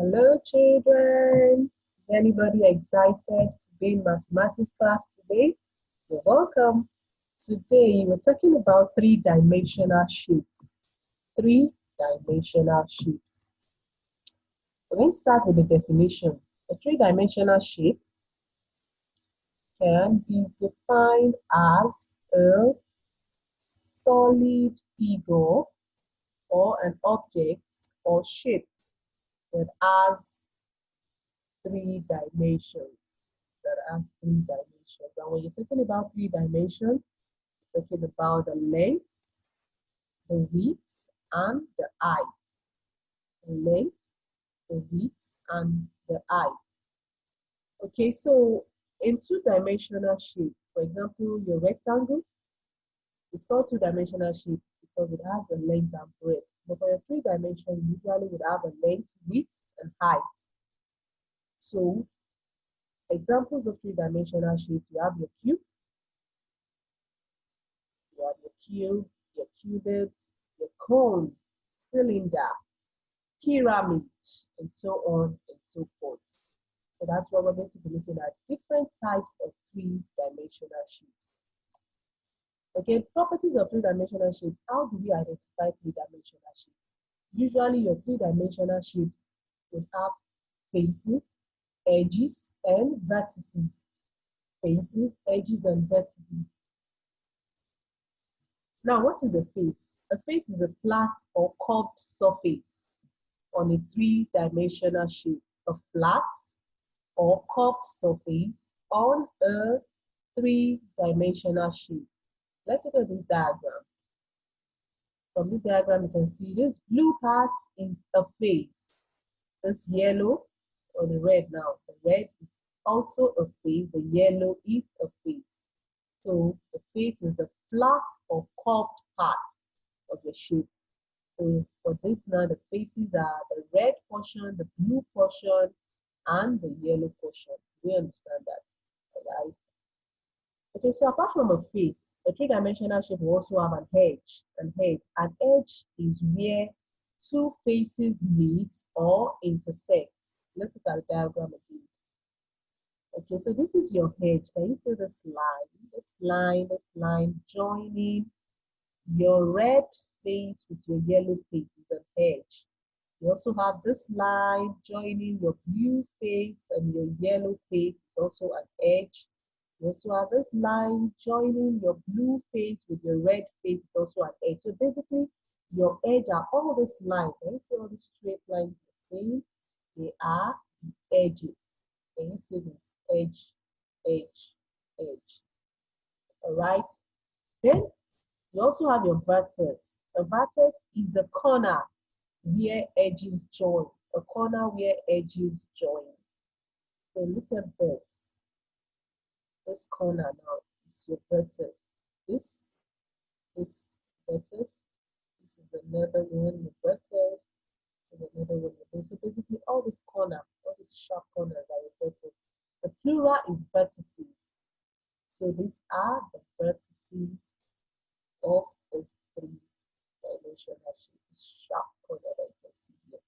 Hello, children. Is anybody excited to be in mathematics class today? You're welcome. Today, we're talking about three-dimensional shapes. Three-dimensional shapes. We're going to start with the definition. A three-dimensional shape can be defined as a solid figure or an object or shape that has three dimensions. And when you're talking about three dimensions, you're talking about the length, the width, and the height. The length, the width, and the height. Okay, so in two-dimensional shape, for example, your rectangle, it's called two-dimensional shape because it has a length and breadth. But for your three-dimension, you usually would have a length, width, and height. So examples of three-dimensional shapes, you have your cube, your cuboids, your cone, cylinder, pyramid, and so on and so forth. So that's what we're going to be looking at, different types of three-dimensional shapes. Okay, properties of three-dimensional shapes. How do we identify three-dimensional shapes? Usually your three-dimensional shapes would have faces, edges, and vertices. Faces, edges, and vertices. Now, what is a face? A face is a flat or curved surface on a three-dimensional shape. A flat or curved surface on a three-dimensional shape. Let's look at this diagram. From this diagram, you can see this blue part is a face. This yellow or the red now. The red is also a face. The yellow is a face. So the face is the flat or curved part of the shape. So for this now, the faces are the red portion, the blue portion, and the yellow portion. We understand that, all right? Okay, so apart from a face, a three-dimensional shape will also have an edge. An edge is where two faces meet or intersect. Let's look at the diagram again. Okay, so this is your edge. Can you see this line? This line joining your red face with your yellow face is an edge. You also have this line joining your blue face and your yellow face is also an edge. You also have this line joining your blue face with your red face is also an edge. So basically, your edge are all these lines. Can you see all these straight lines you're seeing? They are the edges. Can you see this? Edge, edge, edge. All right. Then you also have your vertex. A vertex is the corner where edges join. A corner where edges join. So look at this. This corner now is your vertex. This vertex. This is another one, the vertex. And another one. So basically, all this corner, all these sharp corners are your vertex. The plural is vertices. So these are the vertices of this three-dimensional shape, sharp corner that you can see here.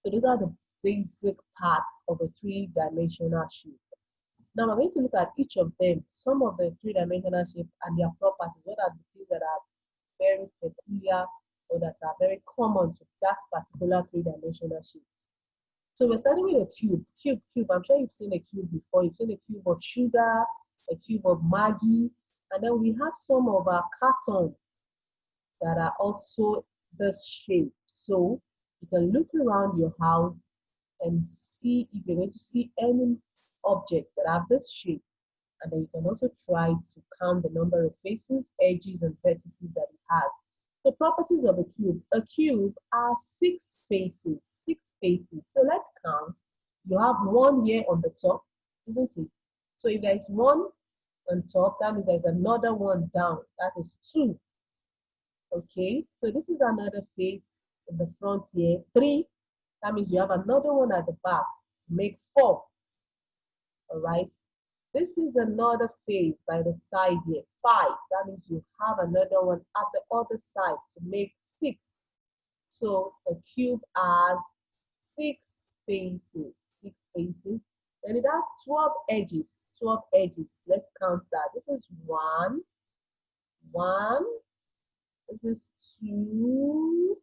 So these are the basic parts of a three-dimensional shape. Now we're going to look at each of them, some of the three-dimensional shapes and their properties. What are the things that are very peculiar or that are very common to that particular three-dimensional shape? So we're starting with a cube. Cube. I'm sure you've seen a cube before. You've seen a cube of sugar, a cube of Maggi, and then we have some of our cartons that are also this shape. So you can look around your house and see if you're going to see any object that have this shape. And then you can also try to count the number of faces, edges, and vertices that it has. The properties of a cube. A cube has 6 faces. 6 faces. So let's count. You have one here on the top, isn't it? So if there is one on top, that means there's another one down. That is 2. Okay, so this is another face in the front here. 3. That means you have another one at the back to make 4. All right. This is another face by the side here. 5. That means you have another one at the other side to make 6. So a cube has 6 faces, 6 faces. And it has 12 edges, 12 edges. Let's count that. This is one, this is two,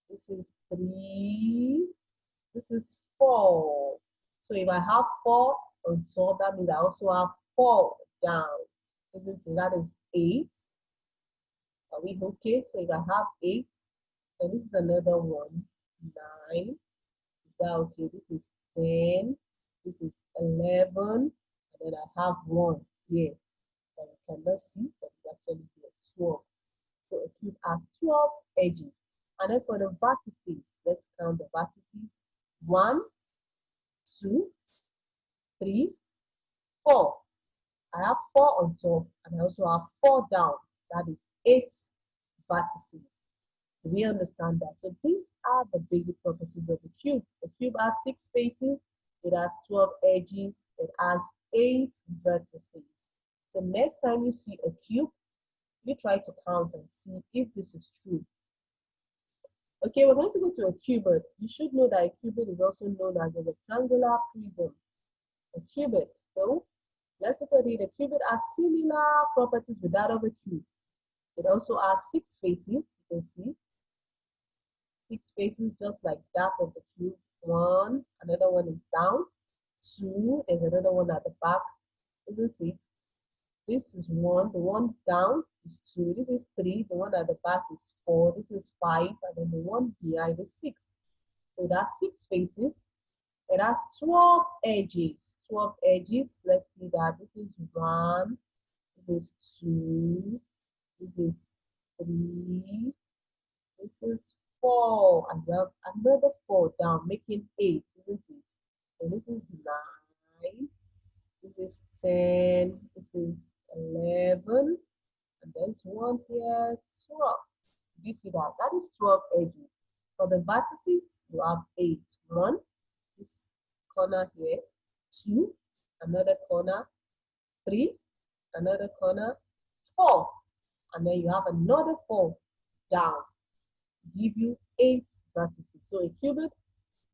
this is three, this is four. So if I have four on top, that means I also have four down. Isn't it? That is 8. Are we okay? So if I have 8, then this is another one, 9. Is that okay? This is 10. This is 11. And then I have 1 here. And you cannot see, but it's actually here, 12. So a cube has 12 edges. And then for the vertices, let's count the vertices. 1, 2, 3, 4. I have 4 on top, and I also have 4 down. That is 8 vertices. Do we understand that? So these are the basic properties of the cube. The cube has 6 faces, it has 12 edges, it has 8 vertices. The next time you see a cube, you try to count and see if this is true. Okay, we're going to go to a cuboid. You should know that a cuboid is also known as a rectangular prism. A cuboid. So let's look at it. A cuboid has similar properties with that of a cube. It also has 6 faces. You can see 6 faces just like that of the cube. 1, another one is down. 2, there's another one at the back, isn't it? This is 1, the one down is 2, this is 3, the one at the back is 4, this is 5, and then the one behind is 6. So that's 6 faces. It has 12 edges. 12 edges. Let's see that. This is 1, this is 2, this is 3, this is 4, and then another 4 down, making 8, isn't it? So this is 9, this is 10, this is 11, and there's one here, 12. Do you see that? That is 12 edges. For the vertices, you have 8. 1, this corner here, 2, another corner, 3, another corner, 4, and then you have another 4 down. Give you 8 vertices. So a cuboid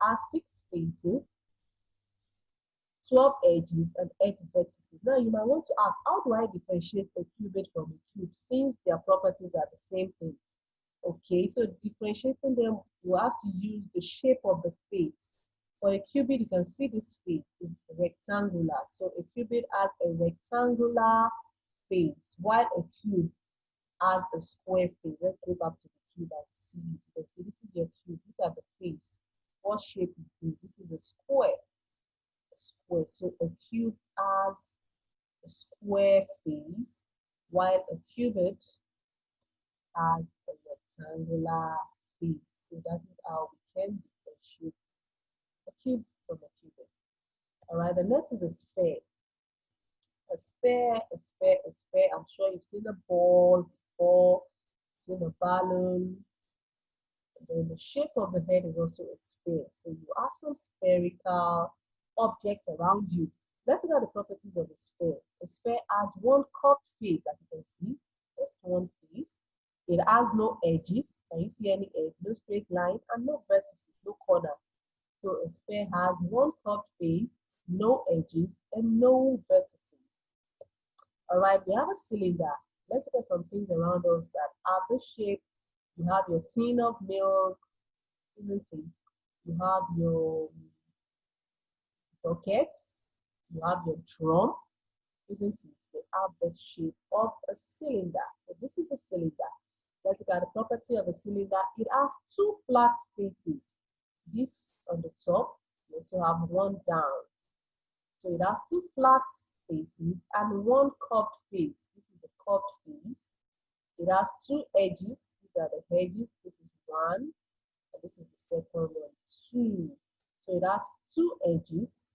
has 6 faces, 12 edges, and 8 vertices. Now you might want to ask, how do I differentiate a cuboid from a cube since their properties are the same thing? Okay, so differentiating them, you have to use the shape of the face. For a cuboid, you can see this face is rectangular. So a cuboid has a rectangular face, while a cube has a square face. Let's go back to the cube and see it. You can see this is your cube. Look at the face. What shape is this? This is a square. So a cube has a square face, while a cuboid has a rectangular face. So that is how we can differentiate a cube from a cuboid. All right, the next is a sphere. A sphere, a sphere, a sphere. I'm sure you've seen a ball before, seen a balloon. And then the shape of the head is also a sphere. So you have some spherical objects around you. Let's look at the properties of a sphere. A sphere has one curved face, as you can see. Just one face. It has no edges. Can you see any edge? No straight line and no vertices, no corner. So a sphere has one curved face, no edges, and no vertices. All right, we have a cylinder. Let's look at some things around us that have the shape. You have your tin of milk, isn't it? You have your buckets, you have your drum, isn't it? They have the shape of a cylinder. So this is a cylinder. Let's look at the property of a cylinder. It has 2 flat faces. This on the top, you also have one down. So it has 2 flat faces and one curved face. This is the curved face. It has 2 edges. These are the edges. This is 1, and this is the second one, 2. So it has 2 edges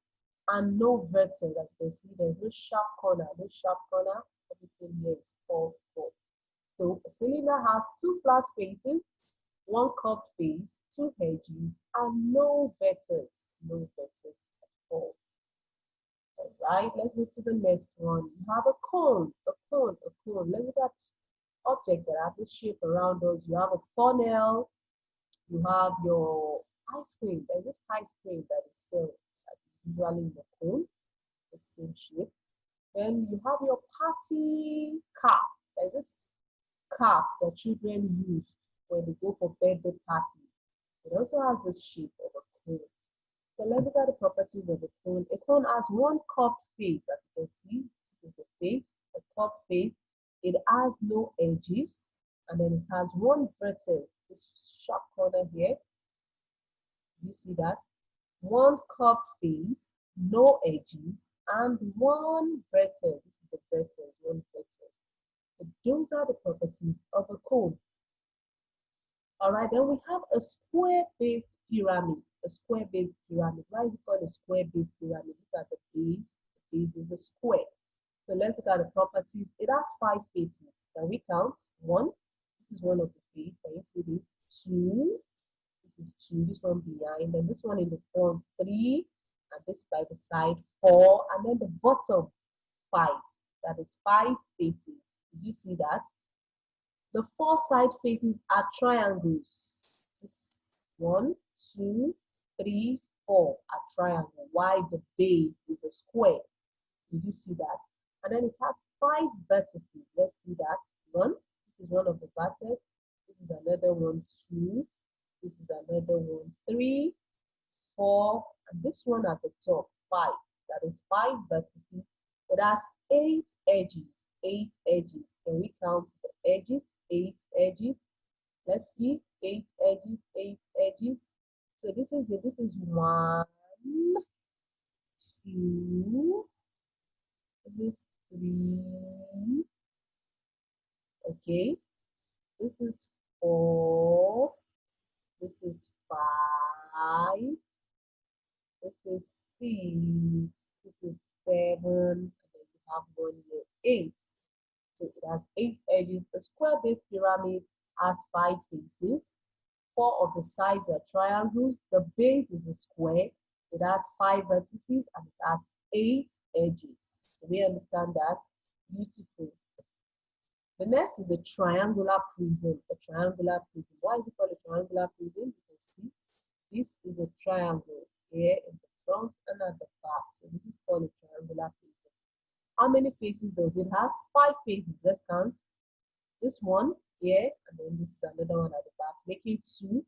and no vertex. As you can see, there's no sharp corner. No sharp corner. Everything here is all four. So a cylinder has 2 flat faces, 1 curved face, 2 edges, and no vertex. No vertex at all. All right, let's move to the next one. You have a cone, a cone, a cone. Let's look at objects that have this shape around us. You have a funnel, you have your ice cream. There's this ice cream that is usually in the cone, the same shape. Then you have your party cap. There's this cap that children use when they go for birthday party. It also has this shape of a cone. So let's look at the properties of a cone. A cone has one curved face, as you can see. This is the face, a curved face. It has no edges, and then it has one vertex, this sharp corner here. You see that? One curved face, no edges, and one vertex. This is the vertex, one vertex. So those are the properties of a cone. All right, then we have a square-based pyramid. A square-based pyramid. Why is it called a square-based pyramid? Look at the base. The base is a square. So let's look at the properties. It has 5 faces. Can we count? 1. This is one of the faces. Can you see this? 2. This is 2. This one behind. Then this one in the front, 3. And this by the side, 4. And then the bottom, 5. That is 5 faces. Did you see that? The 4 side faces are triangles. This 1, 2, 3, 4 are triangle. While the base is a square. Did you see that? And then it has 5 vertices. Let's see that. 1. This is one of the vertices. This is another one. 2. This is another one. 3, 4, and this one at the top. 5. That is 5 vertices. It has 8 edges. 8 edges. Can we count the edges? 8 edges. Let's see. 8 edges. 8 edges. So this is it. This is 1, 2. This is 3. Okay. This is 4. This is 5. This is 6. This is 7. And then you have one here, 8. So it has 8 edges. The square-based pyramid has 5 faces. 4 of the sides are triangles. The base is a square. It has 5 vertices and it has 8 edges. So we understand that. Beautiful. The next is a triangular prism. A triangular prism. Why is it called a triangular prism? You can see this is a triangle here in the front and at the back. So this is called a triangular prism. How many faces does it have? 5 faces. Let's count. This one here, and then this is another one at the back, making 2.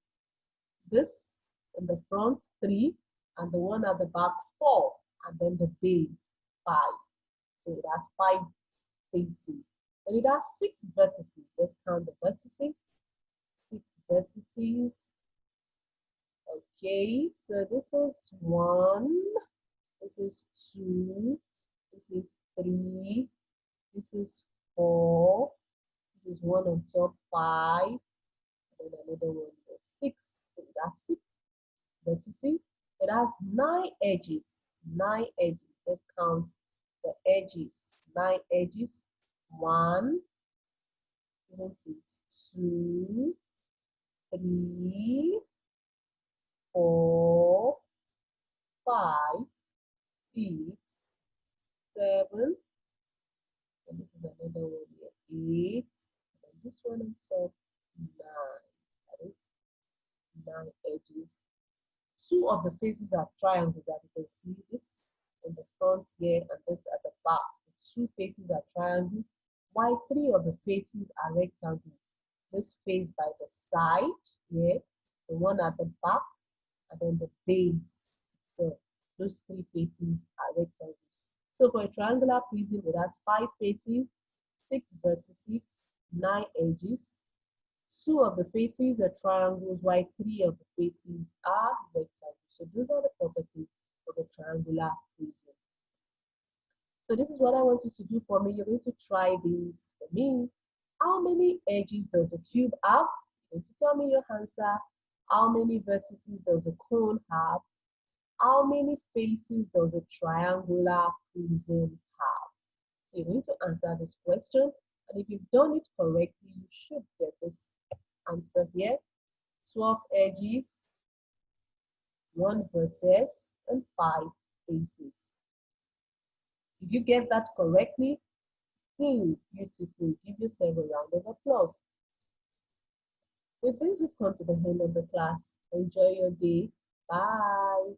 This in the front, 3, and the one at the back, 4, and then the base, 5. So it has 5 faces. And it has 6 vertices. Let's count the vertices. 6 vertices. Okay, so this is 1, this is 2, this is 3, this is 4, this is 1 on top, 5, and then another one, 6. So it has 6 vertices. It has 9 edges. 9 edges. Let's count the edges. 9 edges. 1, isn't it? 2, 3, 4, 5, 6, 7, and this is another one here, 8, and this one on top, 9. That is 9 edges. 2 of the faces are triangles, as you can see. This in the front here and this at the back. The 2 faces are triangles, while 3 of the faces are rectangles. This face by the side here, the one at the back, and then the base. So those 3 faces are rectangles. So for a triangular prism, it has 5 faces, 6 vertices, 9 edges. 2 of the faces are triangles, while 3 of the faces are rectangles. So those are the properties of a triangular prism. So this is what I want you to do for me. You're going to try this for me. How many edges does a cube have? You're going to tell me your answer. How many vertices does a cone have? How many faces does a triangular prism have? You're going to answer this question. And if you've done it correctly, you should get this answer here. 12 edges, 1 vertex, and 5 faces. Did you get that correctly? Good, beautiful. Give yourself a round of applause. With this, we've come to the end of the class. Enjoy your day. Bye.